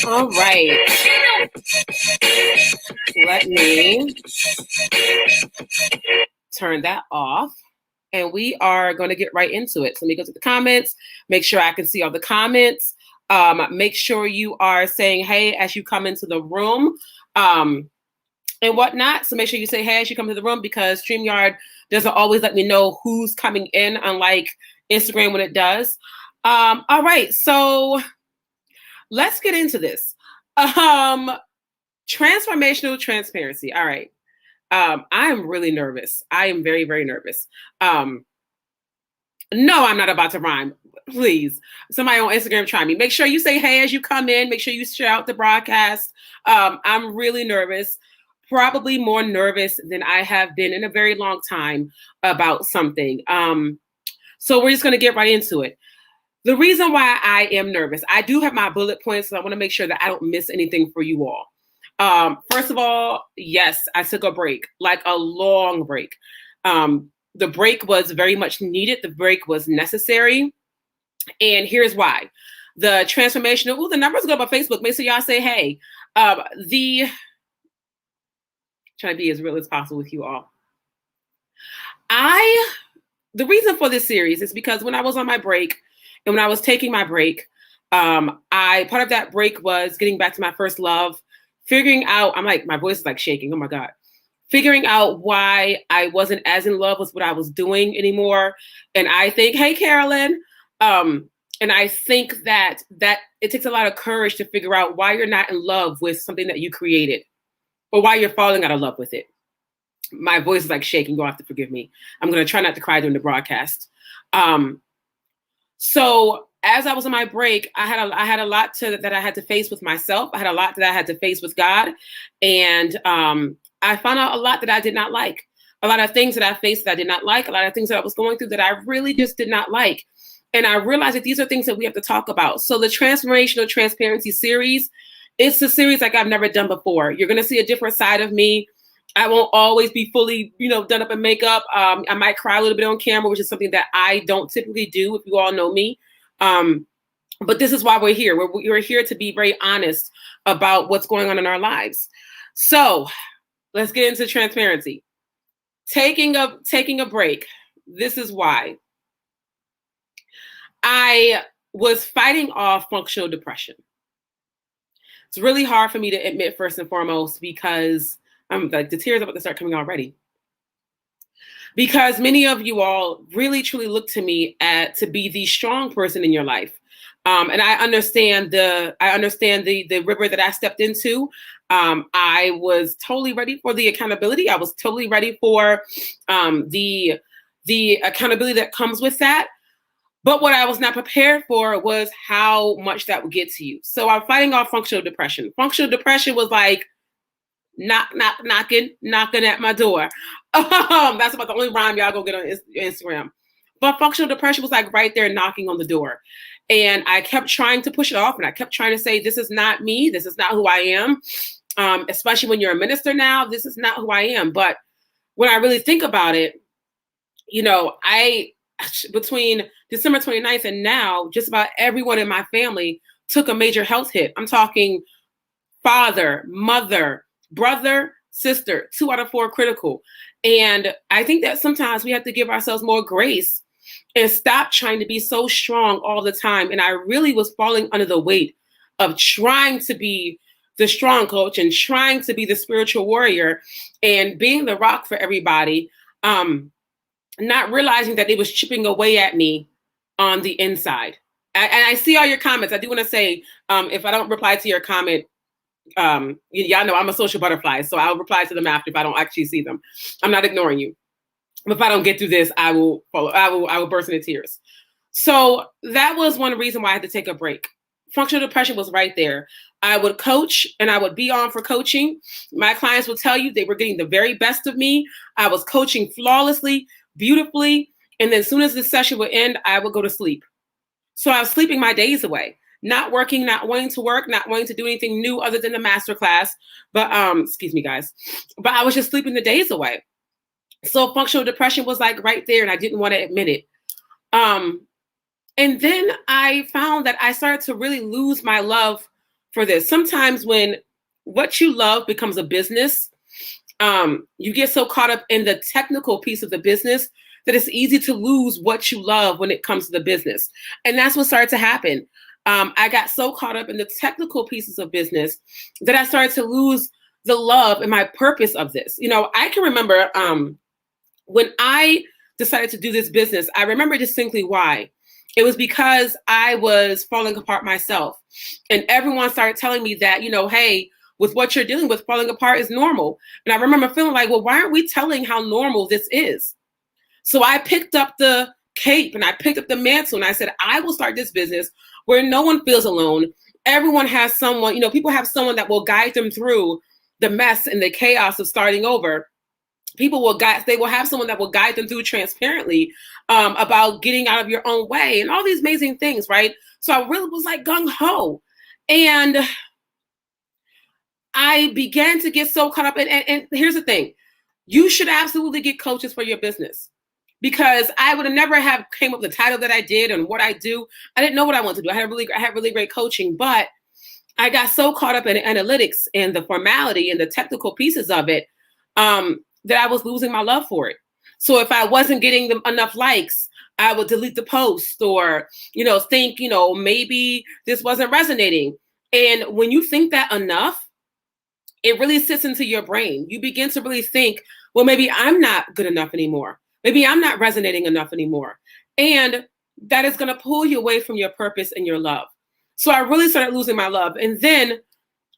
All right. Let me turn that off. And we are going to get right into it. So let me go to the comments, make sure I can see all the comments. Make sure you are saying, hey, as you come into the room and whatnot. So make sure you say, hey, as you come to the room, because StreamYard doesn't always let me know who's coming in, unlike Instagram when it does. All right. So let's get into this. Transformational transparency. All right. I'm really nervous. I am very, very nervous. No, I'm not about to rhyme. Please, somebody on Instagram try me. Make sure you say hey as you come in. Make sure you share out the broadcast. I'm really nervous, probably more nervous than I have been in a very long time about something. So we're just going to get right into it. The reason why I am nervous, I do have my bullet points, so I want to make sure that I don't miss anything for you all. First of all, yes, I took a break, like a long break. The break was very much needed. The break was necessary. And here's why. The transformational, the numbers go up on Facebook. Make sure y'all say, hey, trying to be as real as possible with you all. The reason for this series is because when I was on my break and when I was taking my break, part of that break was getting back to my first love. Figuring out, my voice is like shaking. Oh my God. Figuring out why I wasn't as in love with what I was doing anymore. And I think, hey, Carolyn. And I think that it takes a lot of courage to figure out why you're not in love with something that you created or why you're falling out of love with it. My voice is like shaking. You'll have to forgive me. I'm going to try not to cry during the broadcast. So as I was on my break, I had a lot that I had to face with myself. I had a lot that I had to face with God. And I found out a lot that I did not like. A lot of things that I faced that I did not like. A lot of things that I was going through that I really just did not like. And I realized that these are things that we have to talk about. So the Transformational Transparency series, it's a series like I've never done before. You're going to see a different side of me. I won't always be fully, done up in makeup. I might cry a little bit on camera, which is something that I don't typically do, if you all know me. But this is why we're here. We're here to be very honest about what's going on in our lives. So let's get into transparency. Taking a break. This is why. I was fighting off functional depression. It's really hard for me to admit, first and foremost, because I'm like, the tears are about to start coming already. Because many of you all really, truly look to me to be the strong person in your life. And I understand the river that I stepped into. I was totally ready for the accountability. I was totally ready for the accountability that comes with that. But what I was not prepared for was how much that would get to you. So I'm fighting off functional depression. Functional depression was like knocking at my door. That's about the only rhyme y'all go get on Instagram. But functional depression was like right there knocking on the door. And I kept trying to push it off. And I kept trying to say, this is not me. This is not who I am. Especially when you're a minister now, this is not who I am. But when I really think about it, between December 29th and now, just about everyone in my family took a major health hit. I'm talking father, mother, brother, sister, 2 out of 4 critical. And I think that sometimes we have to give ourselves more grace and stop trying to be so strong all the time. And I really was falling under the weight of trying to be the strong coach and trying to be the spiritual warrior and being the rock for everybody. Not realizing that it was chipping away at me on the inside. And I see all your comments. I do want to say, if I don't reply to your comment, y'all know I'm a social butterfly, so I'll reply to them after if I don't actually see them. I'm not ignoring you. But if I don't get through this, I will burst into tears. So that was one reason why I had to take a break. Functional depression was right there. I would coach and I would be on for coaching. My clients will tell you they were getting the very best of me. I was coaching flawlessly, beautifully. And then as soon as the session would end, I would go to sleep. So I was sleeping my days away. not working, not wanting to work, not wanting to do anything new other than the master class. But excuse me, guys. But I was just sleeping the days away. So functional depression was like right there, and I didn't want to admit it. And then I found that I started to really lose my love for this. Sometimes when what you love becomes a business, you get so caught up in the technical piece of the business that it's easy to lose what you love when it comes to the business. And that's what started to happen. I got so caught up in the technical pieces of business that I started to lose the love and my purpose of this. You know, I can remember when I decided to do this business, I remember distinctly why. It was because I was falling apart myself. And everyone started telling me that, you know, hey, with what you're dealing with, falling apart is normal. And I remember feeling like, well, why aren't we telling how normal this is? So I picked up the cape and I picked up the mantle and I said, I will start this business where no one feels alone. Everyone has someone, you know, people have someone that will guide them through the mess and the chaos of starting over. People will guide, they will have someone that will guide them through transparently about getting out of your own way and all these amazing things, right? So I really was like gung-ho. And I began to get so caught up in, and here's the thing, you should absolutely get coaches for your business, because I would have never have came up with the title that I did and what I do. I didn't know what I wanted to do. I had really great coaching, but I got so caught up in analytics and the formality and the technical pieces of it that I was losing my love for it. So if I wasn't getting them enough likes, I would delete the post or, you know, think, you know, maybe this wasn't resonating. And when you think that enough, it really sits into your brain. You begin to really think, well, maybe I'm not good enough anymore. Maybe I'm not resonating enough anymore. And that is going to pull you away from your purpose and your love. So I really started losing my love. And then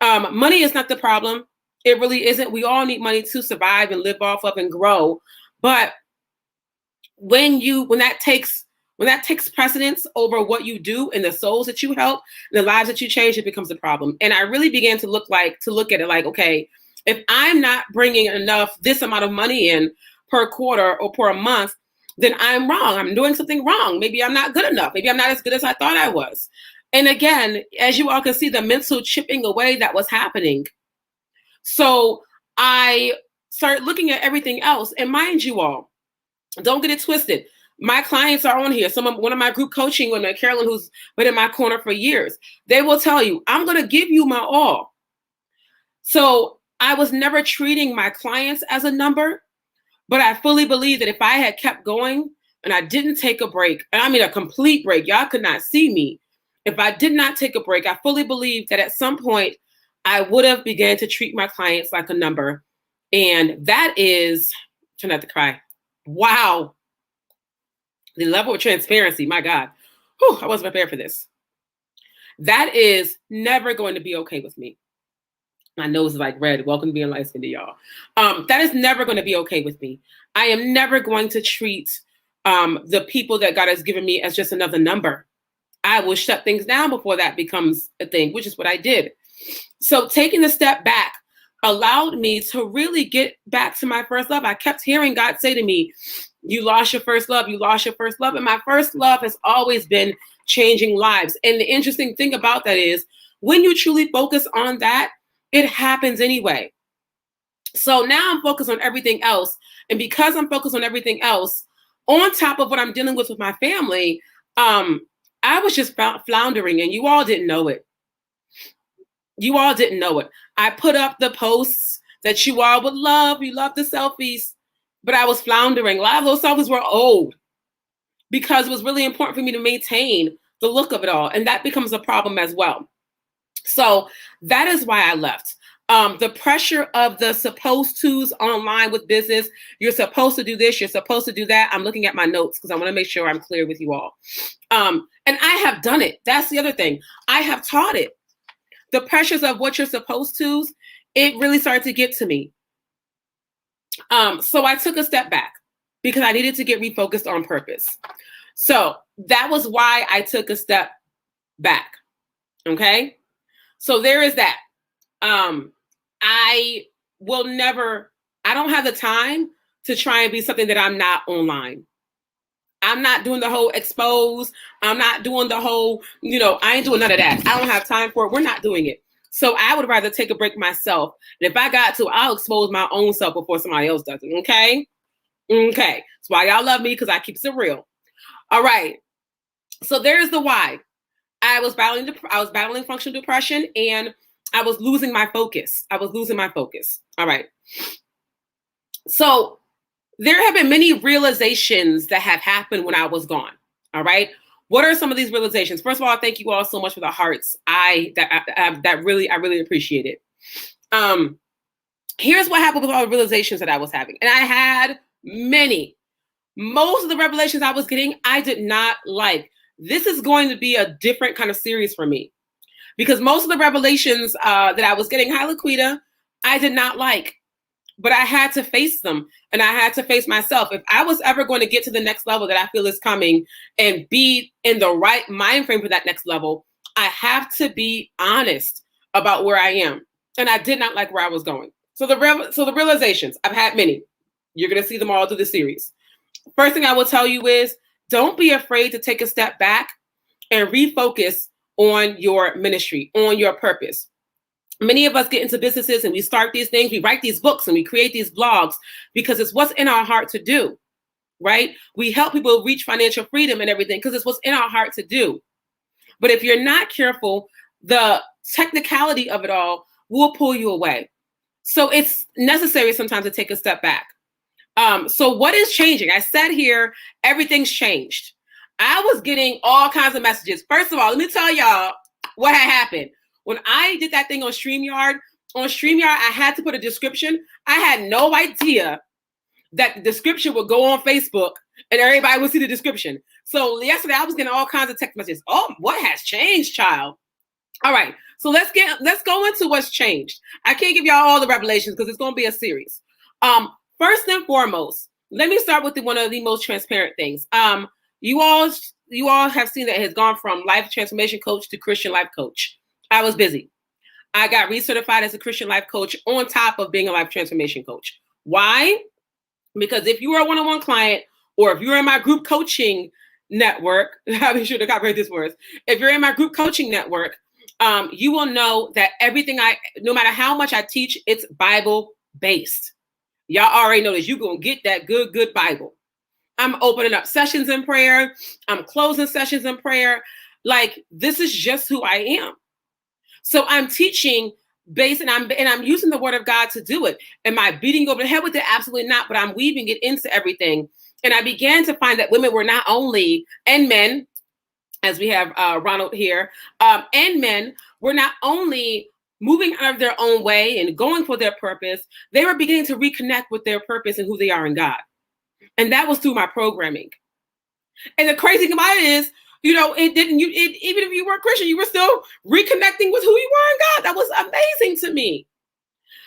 money is not the problem. It really isn't. We all need money to survive and live off of and grow. But when that takes precedence over what you do and the souls that you help, the lives that you change, it becomes a problem. And I really began to look at it like, okay, if I'm not bringing enough, this amount of money in per quarter or per month, then I'm wrong. I'm doing something wrong. Maybe I'm not good enough. Maybe I'm not as good as I thought I was. And again, as you all can see, the mental chipping away that was happening. So I started looking at everything else. And mind you all, don't get it twisted. My clients are on here. One of my group coaching women, Carolyn, who's been in my corner for years, they will tell you, I'm going to give you my all. So I was never treating my clients as a number, but I fully believe that if I had kept going and I didn't take a break, and I mean a complete break, y'all could not see me. If I did not take a break, I fully believe that at some point I would have began to treat my clients like a number. And that is, try not to cry. Wow. The level of transparency, my God. Whew, I wasn't prepared for this. That is never going to be okay with me. My nose is like red. Welcome to being light-skinned, y'all. That is never going to be okay with me. I am never going to treat the people that God has given me as just another number. I will shut things down before that becomes a thing, which is what I did. So taking a step back allowed me to really get back to my first love. I kept hearing God say to me, you lost your first love. You lost your first love. And my first love has always been changing lives. And the interesting thing about that is when you truly focus on that, it happens anyway. So now I'm focused on everything else. And because I'm focused on everything else, on top of what I'm dealing with my family, I was just floundering, and you all didn't know it. You all didn't know it. I put up the posts that you all would love. You love the selfies, but I was floundering. A lot of those selfies were old because it was really important for me to maintain the look of it all. And that becomes a problem as well. So that is why I left. The pressure of the supposed to's online with business. You're supposed to do this. You're supposed to do that. I'm looking at my notes because I want to make sure I'm clear with you all. And I have done it. That's the other thing. I have taught it. The pressures of what you're supposed to, it really started to get to me. So I took a step back because I needed to get refocused on purpose. So that was why I took a step back. Okay. So there is that. I don't have the time to try and be something that I'm not online. I'm not doing the whole expose. I'm not doing the whole, I ain't doing none of that. I don't have time for it. We're not doing it. So I would rather take a break myself. And if I got to, I'll expose my own self before somebody else does it. Okay? Okay. That's why y'all love me, because I keep it real. All right. So there's the why. I was battling functional depression, and I was losing my focus. All right. So there have been many realizations that have happened when I was gone. All right. What are some of these realizations? First of all, thank you all so much for the hearts. I really appreciate it. Here's what happened with all the realizations that I was having. And I had many. Most of the revelations I was getting, I did not like. This is going to be a different kind of series for me, because most of the revelations that I was getting, hi Laquita, I did not like. But I had to face them, and I had to face myself. If I was ever going to get to the next level that I feel is coming and be in the right mind frame for that next level, I have to be honest about where I am. And I did not like where I was going. So the realizations, I've had many. You're going to see them all through the series. First thing I will tell you is, don't be afraid to take a step back and refocus on your ministry, on your purpose. Many of us get into businesses and we start these things, we write these books and we create these blogs because it's what's in our heart to do, right? We help people reach financial freedom and everything because it's what's in our heart to do. But if you're not careful, the technicality of it all will pull you away. So it's necessary sometimes to take a step back. So what is changing? I said here, everything's changed. I was getting all kinds of messages. First of all, let me tell y'all what had happened. When I did that thing on StreamYard, I had to put a description. I had no idea that the description would go on Facebook and everybody would see the description. So yesterday I was getting all kinds of text messages. Oh, what has changed, child? All right. So let's go into what's changed. I can't give y'all all the revelations because it's going to be a series. First and foremost, let me start with one of the most transparent things. You all have seen that it has gone from life transformation coach to Christian life coach. I was busy. I got recertified as a Christian life coach on top of being a life transformation coach. Why? Because if you are a one-on-one client, or if you're in my group coaching network, I'll be sure to copyright this word. If you're in my group coaching network, you will know that everything no matter how much I teach, it's Bible-based. Y'all already know that you're going to get that good Bible. I'm opening up sessions in prayer. I'm closing sessions in prayer. Like, this is just who I am. So I'm teaching based, and I'm using the word of God to do it. Am I beating over the head with it? Absolutely not. But I'm weaving it into everything. And I began to find that women were not only, and men, as we have Ronald here, and men were not only moving out of their own way and going for their purpose, they were beginning to reconnect with their purpose and who they are in God. And that was through my programming. And the crazy thing about it is, even if you were a Christian, you were still reconnecting with who you were in God. That was amazing to me.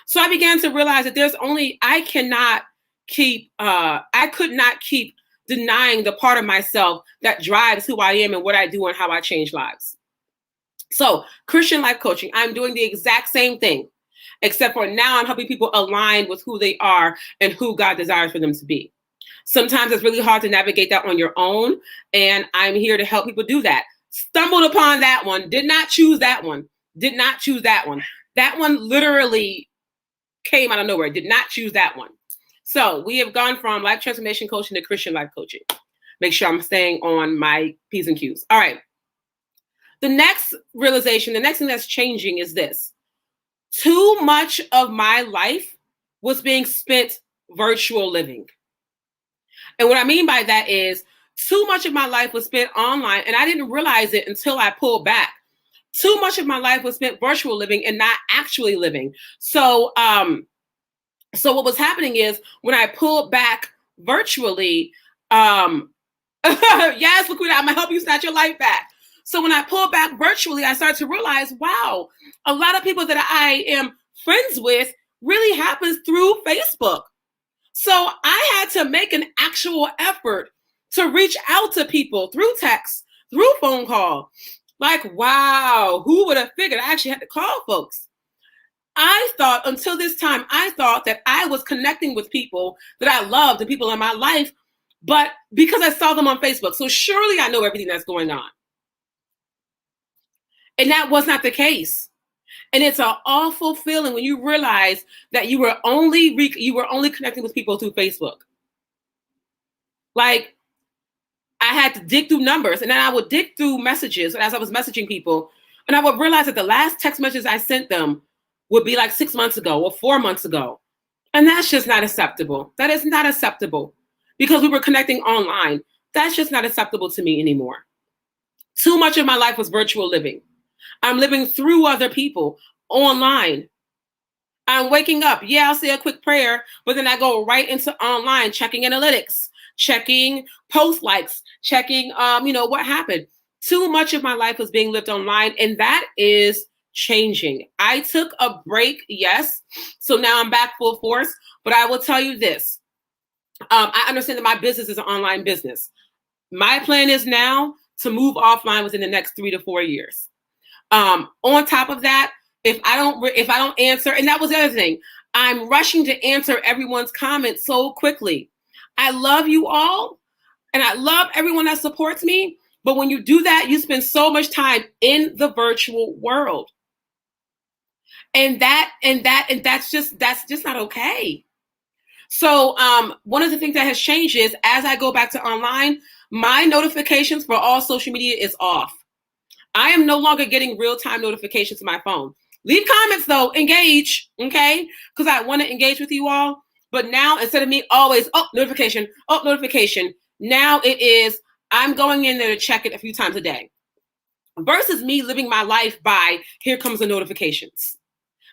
So I began to realize that I could not keep denying the part of myself that drives who I am and what I do and how I change lives. So Christian life coaching, I'm doing the exact same thing, except for now I'm helping people align with who they are and who God desires for them to be. Sometimes it's really hard to navigate that on your own, and I'm here to help people do that. Stumbled upon that one, did not choose that one. That one literally came out of nowhere, did not choose that one. So we have gone from life transformation coaching to Christian life coaching. Make sure I'm staying on my P's and Q's. All right. The next realization, the next thing that's changing is this. Too much of my life was being spent virtual living. And what I mean by that is too much of my life was spent online, and I didn't realize it until I pulled back. Too much of my life was spent virtual living and not actually living. So what was happening is when I pulled back virtually, yes, Laquita, I'm gonna help you snatch your life back. So when I pulled back virtually, I started to realize, wow, a lot of people that I am friends with really happens through Facebook. So I had to make an actual effort to reach out to people through text, through phone call. Like, wow, who would have figured I actually had to call folks? Until this time, I thought that I was connecting with people that I loved and people in my life but because I saw them on Facebook. So surely I know everything that's going on. And that was not the case. And it's an awful feeling when you realize that you were only connecting with people through Facebook. Like, I had to dig through numbers, and then I would dig through messages as I was messaging people, and I would realize that the last text messages I sent them would be like 6 months ago or 4 months ago. And that's just not acceptable. That is not acceptable because we were connecting online. That's just not acceptable to me anymore. Too much of my life was virtual living. I'm living through other people online. I'm waking up. Yeah, I'll say a quick prayer, but then I go right into online, checking analytics, checking post likes, checking, what happened. Too much of my life was being lived online, and that is changing. I took a break, yes. So now I'm back full force, but I will tell you this. I understand that my business is an online business. My plan is now to move offline within the next 3 to 4 years. On top of that, if I don't answer, and that was the other thing, I'm rushing to answer everyone's comments so quickly. I love you all, and I love everyone that supports me. But when you do that, you spend so much time in the virtual world, and that's just not okay. So one of the things that has changed is as I go back to online, my notifications for all social media is off. I am no longer getting real-time notifications to my phone. Leave comments though, engage, okay? Because I want to engage with you all. But now instead of me always, notification, now it is, I'm going in there to check it a few times a day. Versus me living my life by, here comes the notifications.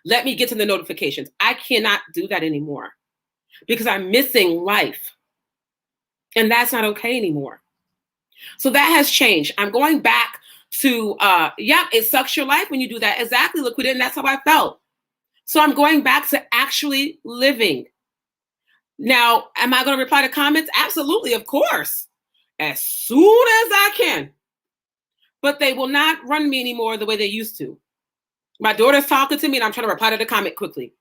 Let me get to the notifications. I cannot do that anymore because I'm missing life. And that's not okay anymore. So that has changed. I'm going back to, it sucks your life when you do that. Exactly, Liquid, and that's how I felt. So I'm going back to actually living. Now, am I going to reply to comments? Absolutely, of course. As soon as I can. But they will not run me anymore the way they used to. My daughter's talking to me and I'm trying to reply to the comment quickly.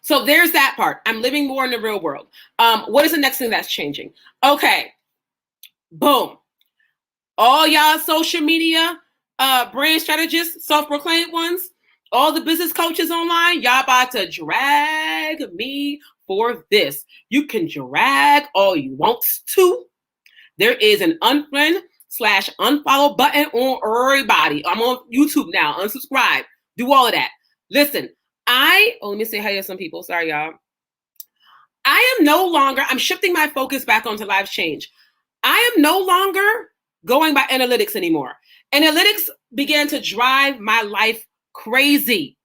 So there's that part. I'm living more in the real world. What is the next thing that's changing? Okay. Boom. All y'all social media brand strategists, self-proclaimed ones, all the business coaches online, y'all about to drag me for this. You can drag all you want to. There is an unfriend/unfollow button on everybody. I'm on YouTube now. Unsubscribe. Do all of that. Listen, let me say hi to some people. Sorry, y'all. I'm shifting my focus back onto lives change. I am no longer going by analytics anymore. Analytics began to drive my life crazy.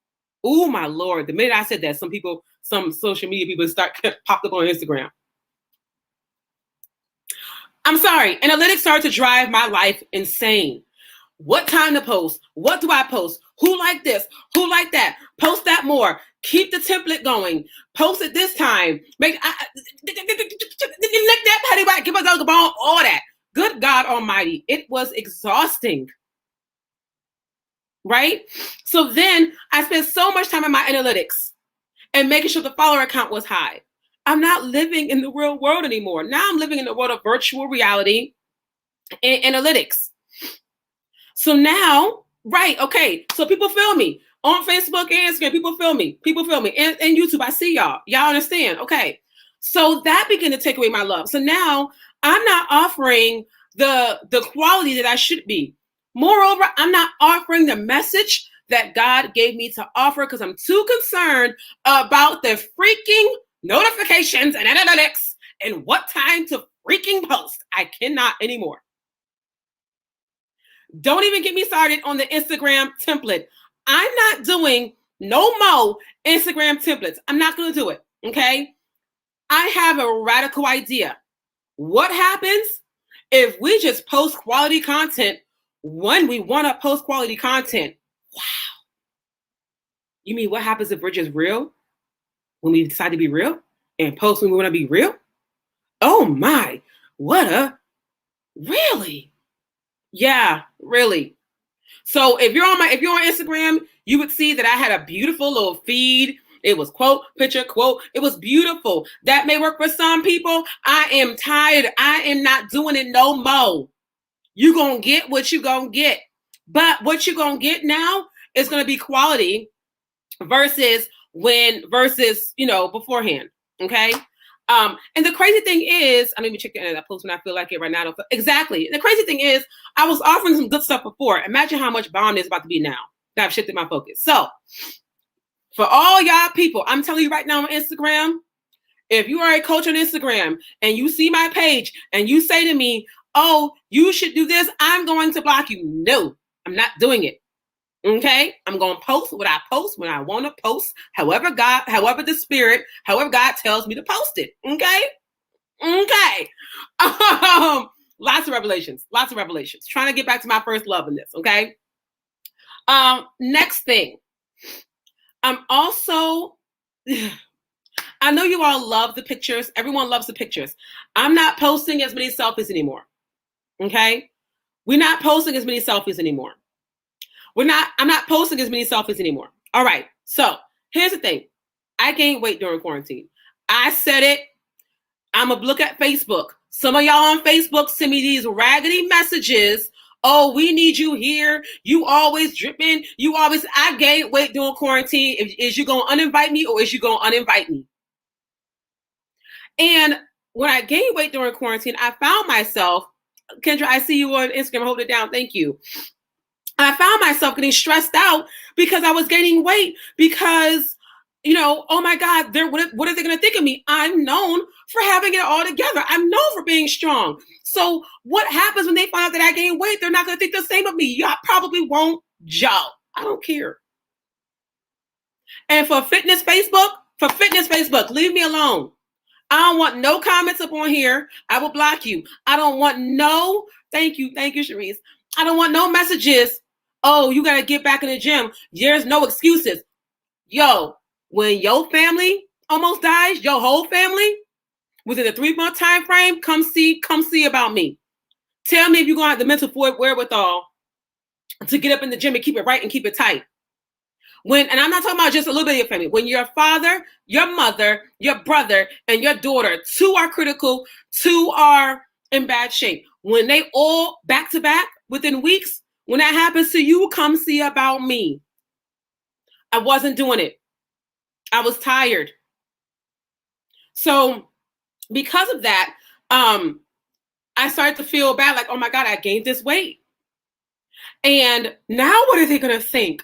Oh my Lord. The minute I said that, some social media people popped up on Instagram. I'm sorry. Analytics started to drive my life insane. What time to post? What do I post? Who like this? Who like that? Post that more. Keep the template going. Post it this time. Make that petty back. Give us a ball. All that. Good God Almighty. It was exhausting. Right? So then I spent so much time in my analytics and making sure the follower count was high. I'm not living in the real world anymore. Now I'm living in the world of virtual reality and analytics. So now, right, okay, so people feel me on Facebook and Instagram. People feel me, and YouTube. I see y'all. Y'all understand? Okay, so that began to take away my love. So now I'm not offering the quality that I should be. Moreover, I'm not offering the message that God gave me to offer because I'm too concerned about the freaking notifications and analytics and what time to freaking post. I cannot anymore. Don't even get me started on the Instagram template. I'm not doing no more Instagram templates. I'm not going to do it. Okay. I have a radical idea. What happens if we just post quality content when we want to post quality content? Wow. You mean what happens if we're just real when we decide to be real and post when we want to be real? Oh my, really? Yeah, really. So if you're on Instagram, you would see that I had a beautiful little feed. It was quote, picture, quote. It was beautiful. That may work for some people. I am tired. I am not doing it no more. You gonna get what you gonna get. But what you gonna get now is gonna be quality versus beforehand. Okay. And the crazy thing is, I mean, check that post when I feel like it right now. Exactly. The crazy thing is, I was offering some good stuff before. Imagine how much bomb there's about to be now that I've shifted my focus. So, for all y'all people, I'm telling you right now on Instagram, if you are a coach on Instagram and you see my page and you say to me, "Oh, you should do this," I'm going to block you. No, I'm not doing it. Okay, I'm going to post what I post when I want to post, however God tells me to post it. Okay. Lots of revelations. Trying to get back to my first love in this. Okay. Next thing. I'm also, I know you all love the pictures. Everyone loves the pictures. I'm not posting as many selfies anymore. Okay. We're not posting as many selfies anymore. I'm not posting as many selfies anymore. All right. So here's the thing. I gained weight during quarantine. I said it. I'm going to look at Facebook. Some of y'all on Facebook send me these raggedy messages. Oh, we need you here. You always dripping. I gained weight during quarantine. Is you going to uninvite me or is you going to uninvite me? And when I gained weight during quarantine, I found myself, Kendra, I see you on Instagram. Hold it down. Thank you. I found myself getting stressed out because I was gaining weight because, oh my God, what are they going to think of me? I'm known for having it all together. I'm known for being strong. So what happens when they find out that I gain weight? They're not going to think the same of me. Y'all probably won't joke. I don't care. And for fitness Facebook, leave me alone. I don't want no comments up on here. I will block you. I don't want thank you, Sharice. I don't want no messages. Oh, you got to get back in the gym. There's no excuses. Yo, when your family almost dies, your whole family, within a 3-month time frame, come see about me. Tell me if you're going to have the mental wherewithal to get up in the gym and keep it right and keep it tight. And I'm not talking about just a little bit of your family. When your father, your mother, your brother, and your daughter, 2 are critical, 2 are in bad shape. When they all back to back within weeks, when that happens to you, come see about me. I wasn't doing it. I was tired. So because of that, I started to feel bad, like, oh my God, I gained this weight. And now what are they going to think?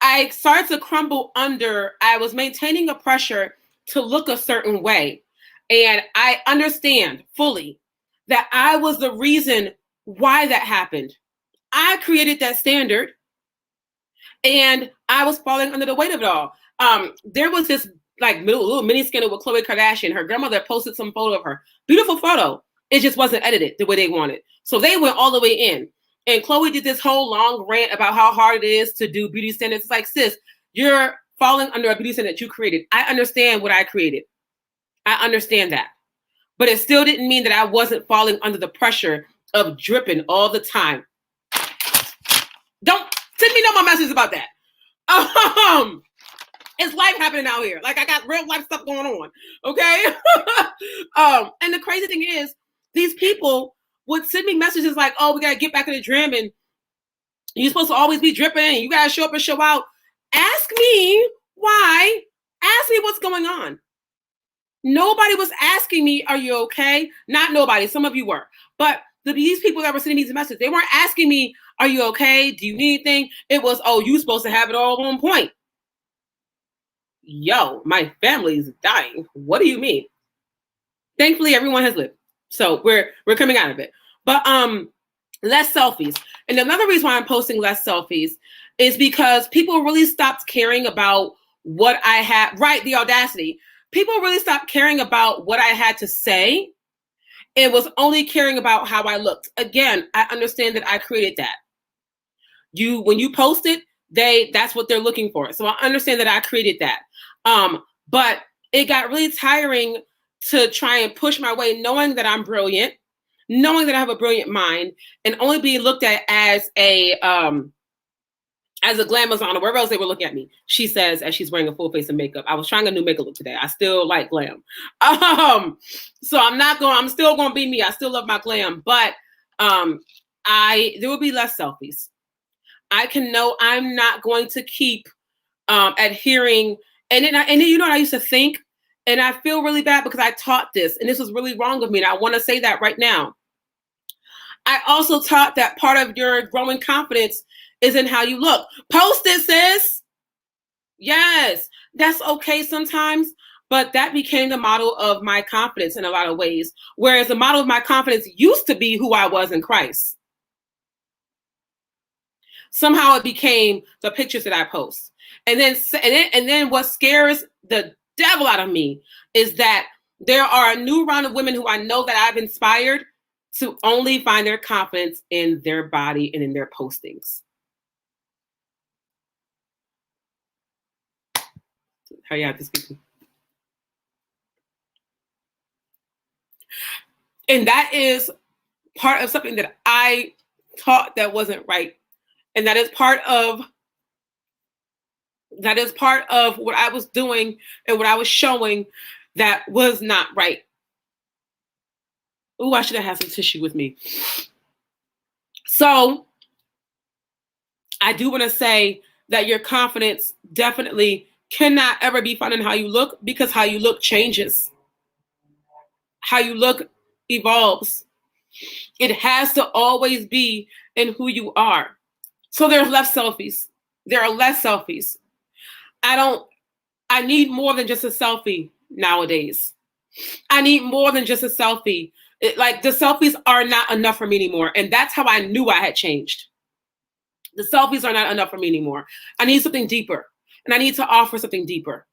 I started to crumble under. I was maintaining a pressure to look a certain way. And I understand fully that I was the reason why that happened. I created that standard and I was falling under the weight of it all. There was this little mini scandal with Khloe Kardashian. Her grandmother posted some photo of her. Beautiful photo. It just wasn't edited the way they wanted. So they went all the way in. And Khloe did this whole long rant about how hard it is to do beauty standards. It's like, sis, you're falling under a beauty standard that you created. I understand what I created. I understand that. But it still didn't mean that I wasn't falling under the pressure of dripping all the time. Don't send me no more messages about that. It's life happening out here. Like, I got real life stuff going on. Okay. And the crazy thing is, these people would send me messages like, oh, we got to get back in the gym and you're supposed to always be dripping and you got to show up and show out. Ask me why. Ask me what's going on. Nobody was asking me, are you okay? Not nobody. Some of you were. But these people that were sending these messages, they weren't asking me, are you okay? Do you need anything? It was, oh, you supposed to have it all on point. Yo, my family's dying. What do you mean? Thankfully, everyone has lived. So we're coming out of it. But less selfies. And another reason why I'm posting less selfies is because people really stopped caring about what I had, right? The audacity. People really stopped caring about what I had to say. It was only caring about how I looked. Again, I understand that I created that. When you post it, that's what they're looking for. So I understand that I created that. But it got really tiring to try and push my way, knowing that I'm brilliant, knowing that I have a brilliant mind, and only being looked at as a as a glam designer, wherever else they were looking at me, she says, as she's wearing a full face of makeup, I was trying a new makeup look today. I still like glam. So I'm still going to be me. I still love my glam, but there will be less selfies. I can know I'm not going to keep adhering. And then you know what I used to think? And I feel really bad because I taught this, and this was really wrong of me. And I want to say that right now. I also taught that part of your growing confidence is in how you look. Post it, sis. Yes, that's okay sometimes, but that became the model of my confidence in a lot of ways. Whereas the model of my confidence used to be who I was in Christ. Somehow it became the pictures that I post. And then what scares the devil out of me is that there are a new round of women who I know that I've inspired to only find their confidence in their body and in their postings. How you have to speak. And that is part of something that I taught that wasn't right. And that is part of what I was doing and what I was showing that was not right. Ooh, I should have had some tissue with me. So I do want to say that your confidence definitely cannot ever be found in how you look, because how you look changes. How you look evolves. It has to always be in who you are. So there's less selfies. There are less selfies. I need more than just a selfie nowadays. I need more than just a selfie. Like, the selfies are not enough for me anymore. And that's how I knew I had changed. The selfies are not enough for me anymore. I need something deeper. And I need to offer something deeper.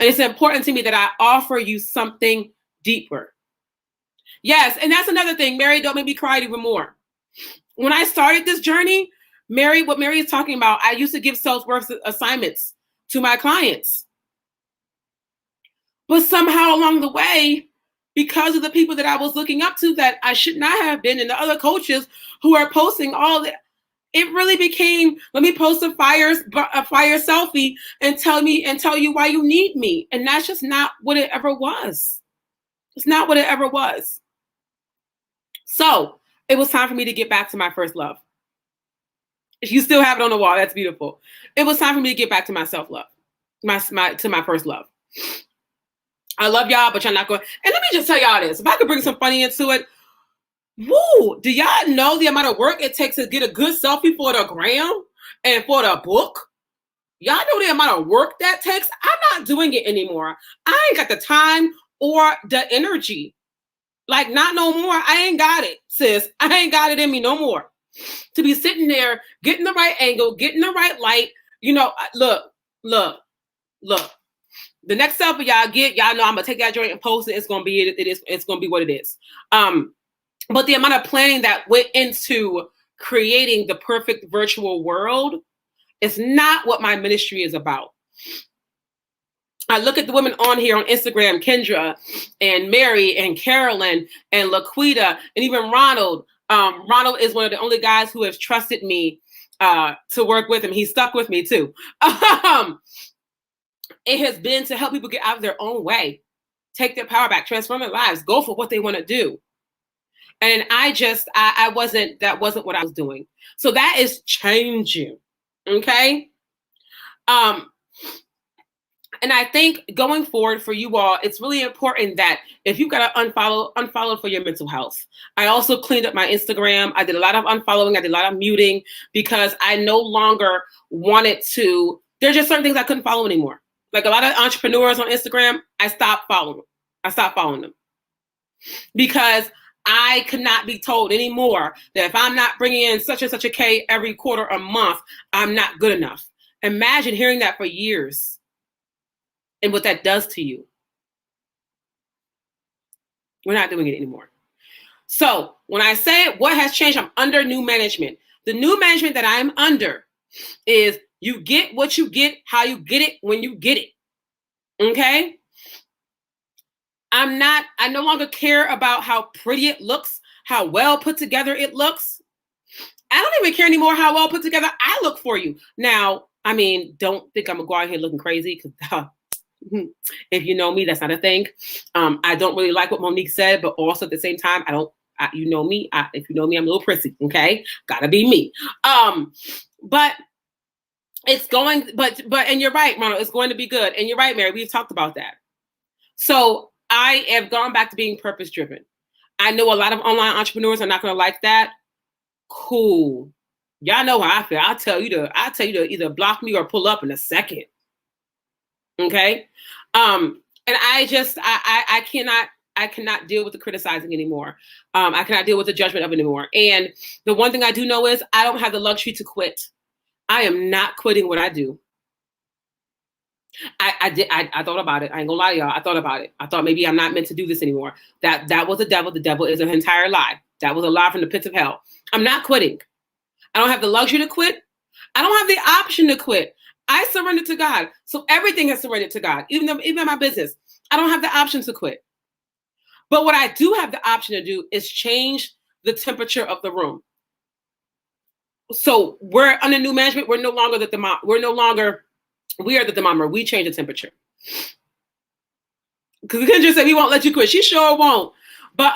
And it's important to me that I offer you something deeper. Yes, and that's another thing. Mary, don't make me cry even more. When I started this journey, what Mary is talking about, I used to give self-worth assignments to my clients. But somehow along the way, because of the people that I was looking up to that I should not have been, and the other coaches who are posting all that, it really became, let me post a fire selfie and tell you why you need me. And that's just not what it ever was. It's not what it ever was. So it was time for me to get back to my first love. If you still have it on the wall, that's beautiful. It was time for me to get back to my self-love, to my first love. I love y'all, but y'all not going. And let me just tell y'all this. If I could bring some funny into it, woo, do y'all know the amount of work it takes to get a good selfie for the gram and for the book? Y'all know the amount of work that takes? I'm not doing it anymore. I ain't got the time or the energy. Like, not no more. I ain't got it, sis. I ain't got it in me no more. To be sitting there, getting the right angle, getting the right light. You know, look. The next selfie y'all get, y'all know I'm gonna take that joint and post it. It's gonna be it's gonna be what it is. But the amount of planning that went into creating the perfect virtual world is not what my ministry is about. I look at the women on here on Instagram, Kendra and Mary and Carolyn and Laquita and even Ronald. Ronald is one of the only guys who has trusted me to work with him. He's stuck with me too. It has been to help people get out of their own way, take their power back, transform their lives, go for what they want to do. And that wasn't what I was doing. So that is changing. Okay. And I think going forward for you all, it's really important that if you've got to unfollow for your mental health. I also cleaned up my Instagram. I did a lot of unfollowing. I did a lot of muting because I no longer wanted to. There's just certain things I couldn't follow anymore. Like a lot of entrepreneurs on Instagram, I stopped following them because I could not be told anymore that if I'm not bringing in such and such a K every quarter or month, I'm not good enough. Imagine hearing that for years and what that does to you. We're not doing it anymore. So when I say what has changed, I'm under new management. The new management that I'm under is you get what you get, how you get it, when you get it. Okay? I no longer care about how pretty it looks, how well put together it looks. I don't even care anymore how well put together I look for you. Now, I mean, don't think I'm gonna go out here looking crazy, because if you know me, that's not a thing. I don't really like what Monique said, but also at the same time, you know me. If you know me, I'm a little prissy. Okay, gotta be me. But it's going. And you're right, Ronald. It's going to be good. And you're right, Mary. We've talked about that. So I have gone back to being purpose driven. I know a lot of online entrepreneurs are not going to like that. Cool. Y'all know how I feel. I'll tell you to either block me or pull up in a second. Okay. And I cannot deal with the criticizing anymore. I cannot deal with the judgment of it anymore. And the one thing I do know is I don't have the luxury to quit. I am not quitting what I do. I thought about it. I ain't gonna lie to y'all. I thought about it. I thought maybe I'm not meant to do this anymore. That was the devil. The devil is an entire lie. That was a lie from the pits of hell. I'm not quitting. I don't have the luxury to quit. I don't have the option to quit. I surrendered to God. So everything has surrendered to God, even my business. I don't have the option to quit. But what I do have the option to do is change the temperature of the room. So we're under new management. We're no longer we are the thermometer. We change the temperature. Because we can just say we won't let you quit. She sure won't. But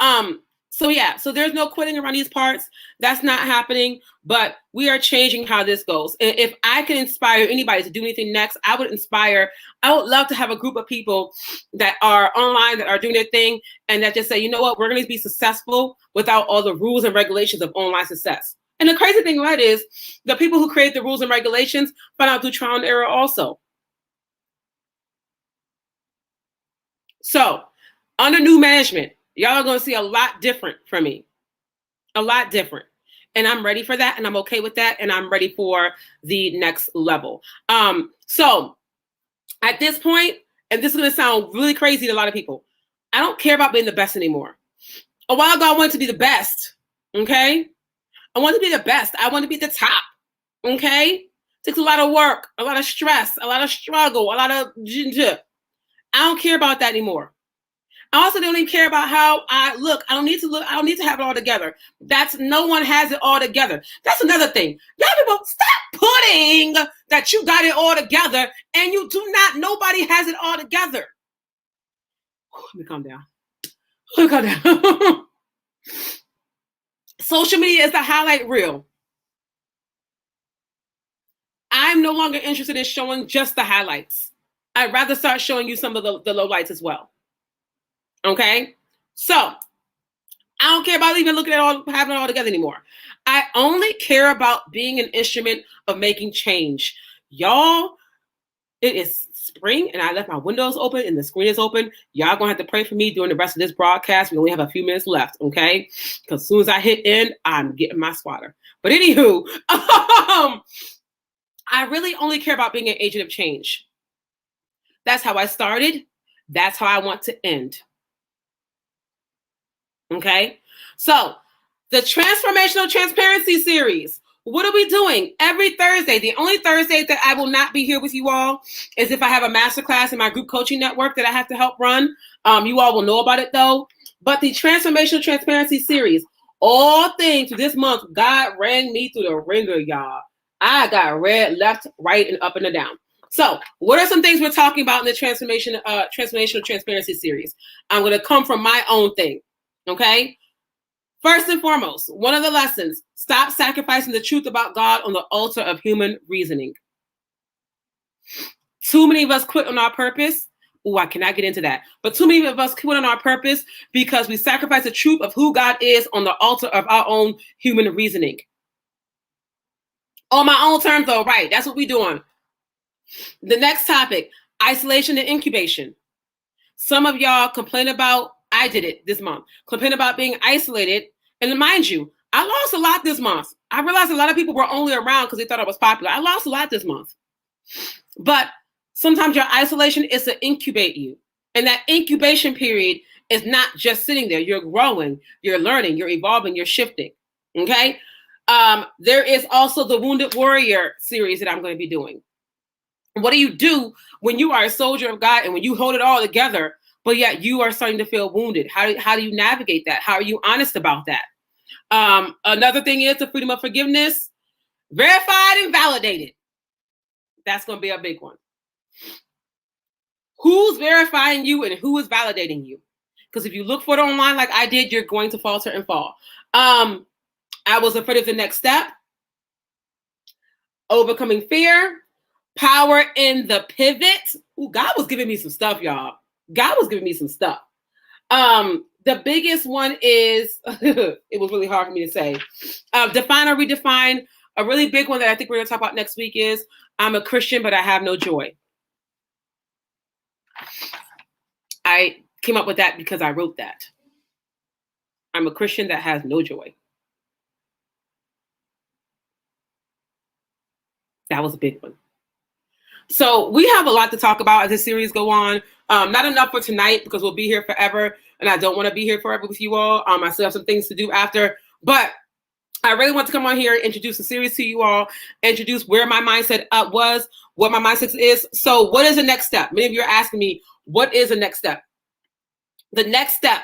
so yeah, so there's no quitting around these parts. That's not happening. But we are changing how this goes. And if I can inspire anybody to do anything next, I would love to have a group of people that are online, that are doing their thing, and that just say, you know what, we're going to be successful without all the rules and regulations of online success. And the crazy thing about it is the people who create the rules and regulations find out through trial and error also. So under new management, y'all are going to see a lot different from me. A lot different. And I'm ready for that. And I'm okay with that. And I'm ready for the next level. So at this point, and this is going to sound really crazy to a lot of people, I don't care about being the best anymore. A while ago, I wanted to be the best. Okay. I want to be the best. I want to be the top. Okay. It takes a lot of work, a lot of stress, a lot of struggle, a lot of. I don't care about that anymore. I also don't even care about how I look. I don't need to have it all together. No one has it all together. That's another thing. Y'all people, stop putting that you got it all together and you do not. Nobody has it all together. Let me calm down. Social media is the highlight reel. I'm no longer interested in showing just the highlights. I'd rather start showing you some of the lowlights as well. Okay? So, I don't care about even having it all together anymore. I only care about being an instrument of making change. Y'all, it is spring and I left my windows open and the screen is open. Y'all gonna have to pray for me during the rest of this broadcast. We only have a few minutes left, okay? Because as soon as I hit end, I'm getting my swatter. But anywho, I really only care about being an agent of change. That's how I started. That's how I want to end. Okay? So, the Transformational Transparency Series. What are we doing? Every Thursday. The only Thursday that I will not be here with you all is if I have a masterclass in my group coaching network that I have to help run. You all will know about it though. But the Transformational Transparency Series, all things this month, God ran me through the ringer, y'all. I got read left, right, and up and down. So, what are some things we're talking about in the Transformational Transparency Series? I'm going to come from my own thing. Okay? First and foremost, one of the lessons, stop sacrificing the truth about God on the altar of human reasoning. Too many of us quit on our purpose. Oh, I cannot get into that. But too many of us quit on our purpose because we sacrifice the truth of who God is on the altar of our own human reasoning. On my own terms, though, right? That's what we're doing. The next topic, isolation and incubation. Some of y'all complain about, I did it this month, complain about being isolated. And mind you, I lost a lot this month. I realized a lot of people were only around because they thought I was popular. I lost a lot this month. But sometimes your isolation is to incubate you. And that incubation period is not just sitting there. You're growing, you're learning, you're evolving, you're shifting. Okay? There is also the Wounded Warrior series that I'm going to be doing. What do you do when you are a soldier of God and when you hold it all together, but yet you are starting to feel wounded? How do you navigate that? How are you honest about that? Another thing is the freedom of forgiveness, verified and validated. That's going to be a big one. Who's verifying you and who is validating you? Because if you look for it online like I did, you're going to falter and fall. I was afraid of the next step. Overcoming fear. Power in the pivot. Ooh, God was giving me some stuff, y'all. God was giving me some stuff. The biggest one is, it was really hard for me to say. Define or redefine. A really big one that I think we're going to talk about next week is, I'm a Christian, but I have no joy. I came up with that because I wrote that. I'm a Christian that has no joy. That was a big one. So we have a lot to talk about as the series go on. Not enough for tonight because we'll be here forever, and I don't want to be here forever with you all. I still have some things to do after, but I really want to come on here, introduce the series to you all, introduce where my mindset was, what my mindset is. So what is the next step? Many of you are asking me, what is the next step? The next step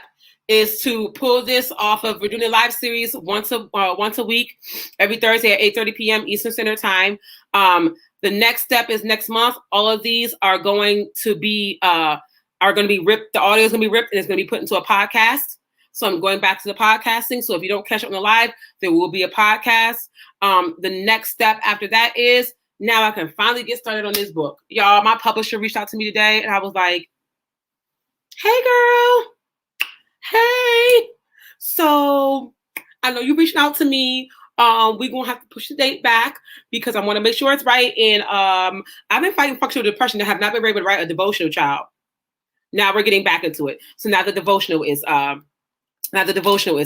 is to pull this off of, we're doing a live series once a week, every Thursday at 8:30 p.m. Eastern Standard Time. The next step is next month. All of these are going to be ripped. The audio is going to be ripped and it's going to be put into a podcast. So I'm going back to the podcasting. So if you don't catch it on the live, there will be a podcast. The next step after that is, now I can finally get started on this book. Y'all, my publisher reached out to me today and I was like, hey girl, hey. So I know you reached out to me. We're going to have to push the date back because I want to make sure it's right. And I've been fighting functional depression and have not been able to write a devotional, child. Now we're getting back into it. So now the devotional is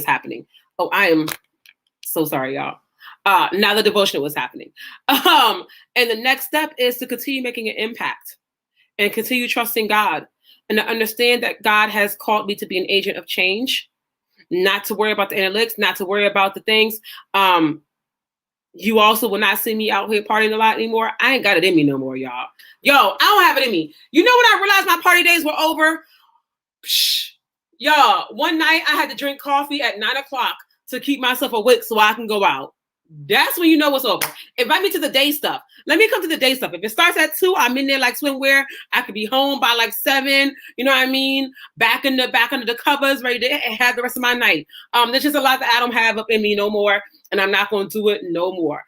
happening. Oh, I am so sorry, y'all. Now the devotional is happening. And the next step is to continue making an impact and continue trusting God and to understand that God has called me to be an agent of change, not to worry about the analytics, not to worry about the things. You also will not see me out here partying a lot anymore. I ain't got it in me no more, y'all. Yo, I don't have it in me. You know when I realized my party days were over? Psh, y'all, one night I had to drink coffee at 9 o'clock to keep myself awake so I can go out. That's when you know what's over. Invite me to the day stuff. Let me come to the day stuff. If it starts at 2, I'm in there like swimwear. I could be home by like 7. You know what I mean? Back under the covers, ready to have the rest of my night. There's just a lot that I don't have up in me no more, and I'm not going to do it no more.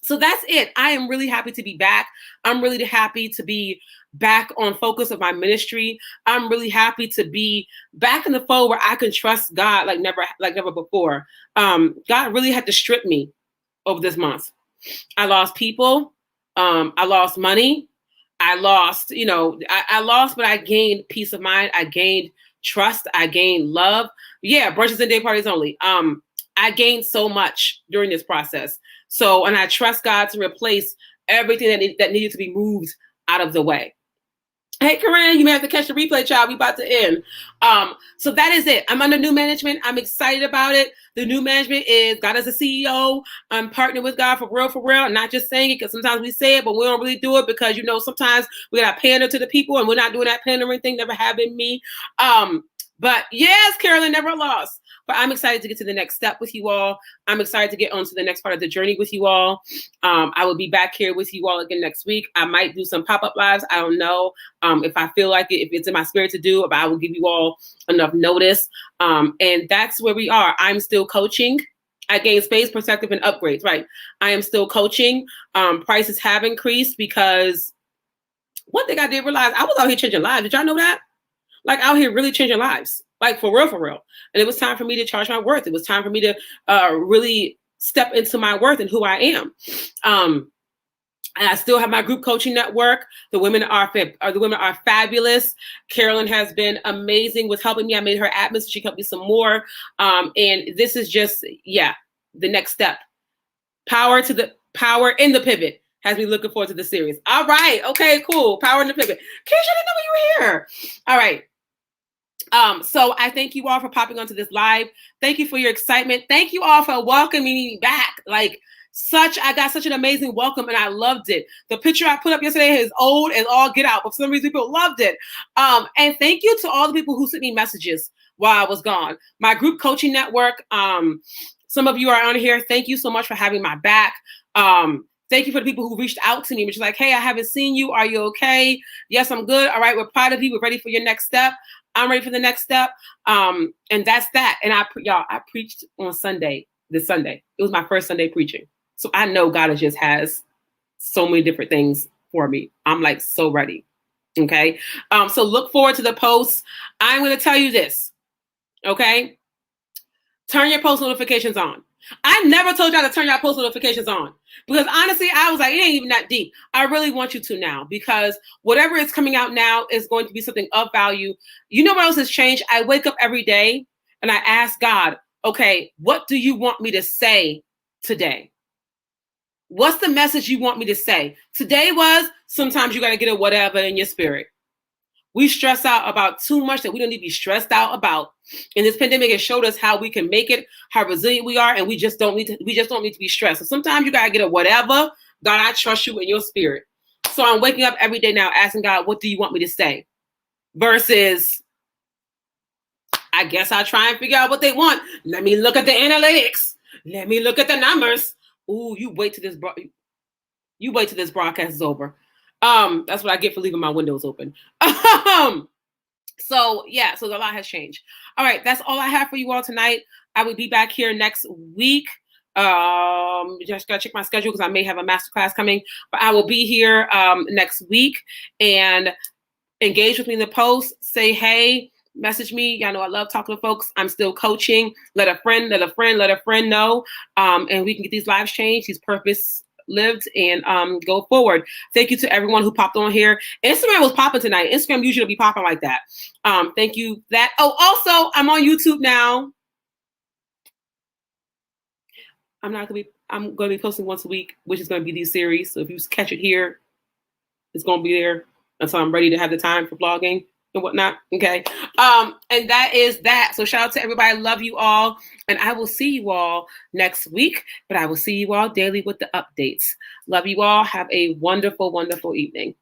So that's it. I am really happy to be back. I'm really happy to be back on focus of my ministry. I'm really happy to be back in the fold where I can trust God like never before. God really had to strip me over this month. I lost people. I lost money. I lost, I lost, but I gained peace of mind. I gained trust. I gained love. Yeah, brunches and day parties only. I gained so much during this process. So, and I trust God to replace everything that needed to be moved out of the way. Hey, Corinne, you may have to catch the replay, child. We about to end. So that is it. I'm under new management. I'm excited about it. The new management is God as a CEO. I'm partnering with God for real. Not just saying it because sometimes we say it, but we don't really do it because, sometimes we got to pander to the people and we're not doing that pandering thing. Never have been me. But yes, Carolyn, never lost. But I'm excited to get to the next step with you all. I'm excited to get on to the next part of the journey with you all. I will be back here with you all again next week. I might do some pop-up lives. I don't know if I feel like it, if it's in my spirit to do, but I will give you all enough notice. And that's where we are. I'm still coaching. I gain space, perspective, and upgrades, right? I am still coaching. Prices have increased because one thing I did realize, I was out here changing lives. Did y'all know that? Like out here really changing lives. Like for real. And it was time for me to charge my worth. It was time for me to really step into my worth and who I am. And I still have my group coaching network. The women are fabulous. Carolyn has been amazing with helping me. I made her admin so she can help me some more. And this is just, the next step. Power in the pivot has me looking forward to the series. All right. Okay, cool. Power in the pivot. Keisha, I didn't know you were here. All right. So I thank you all for popping onto this live. Thank you for your excitement. Thank you all for welcoming me back. Like I got such an amazing welcome, and I loved it. The picture I put up yesterday is old and all get out, but for some reason people loved it. And thank you to all the people who sent me messages while I was gone. My group coaching network, some of you are on here. Thank you so much for having my back. Thank you for the people who reached out to me, which is like, hey, I haven't seen you. Are you okay? Yes, I'm good. All right, we're proud of you. We're ready for your next step. I'm ready for the next step. And that's that. And I preached on Sunday, this Sunday. It was my first Sunday preaching. So I know God just has so many different things for me. I'm like so ready. Okay. So look forward to the posts. I'm going to tell you this. Okay. Turn your post notifications on. I never told y'all to turn your post notifications on because honestly, I was like, it ain't even that deep. I really want you to now because whatever is coming out now is going to be something of value. You know what else has changed? I wake up every day and I ask God, okay, what do you want me to say today? What's the message you want me to say? Today was sometimes you got to get a whatever in your spirit. We stress out about too much that we don't need to be stressed out about. And this pandemic has showed us how we can make it, how resilient we are, and we just don't need to be stressed. So sometimes you gotta get a whatever. God, I trust you in your spirit. So I'm waking up every day now asking God, what do you want me to say? Versus, I guess I'll try and figure out what they want. Let me look at the analytics. Let me look at the numbers. Ooh, you wait till this broadcast is over. That's what I get for leaving my windows open. So yeah, so a lot has changed. All right, that's all I have for you all tonight. I will be back here next week. Just gotta check my schedule because I may have a masterclass coming, but I will be here next week and engage with me in the post. Say hey, message me. Y'all know I love talking to folks. I'm still coaching. Let a friend know, and we can get these lives changed, these purpose lived, and go forward. Thank you to everyone who popped on here. Instagram was popping tonight. Instagram usually be popping like that. Thank you. Also, I'm on YouTube now. I'm gonna be posting once a week, which is gonna be these series. So if you catch it here, it's gonna be there until I'm ready to have the time for vlogging and whatnot. Okay. And that is that. So shout out to everybody. I love you all. And I will see you all next week, but I will see you all daily with the updates. Love you all. Have a wonderful, wonderful evening.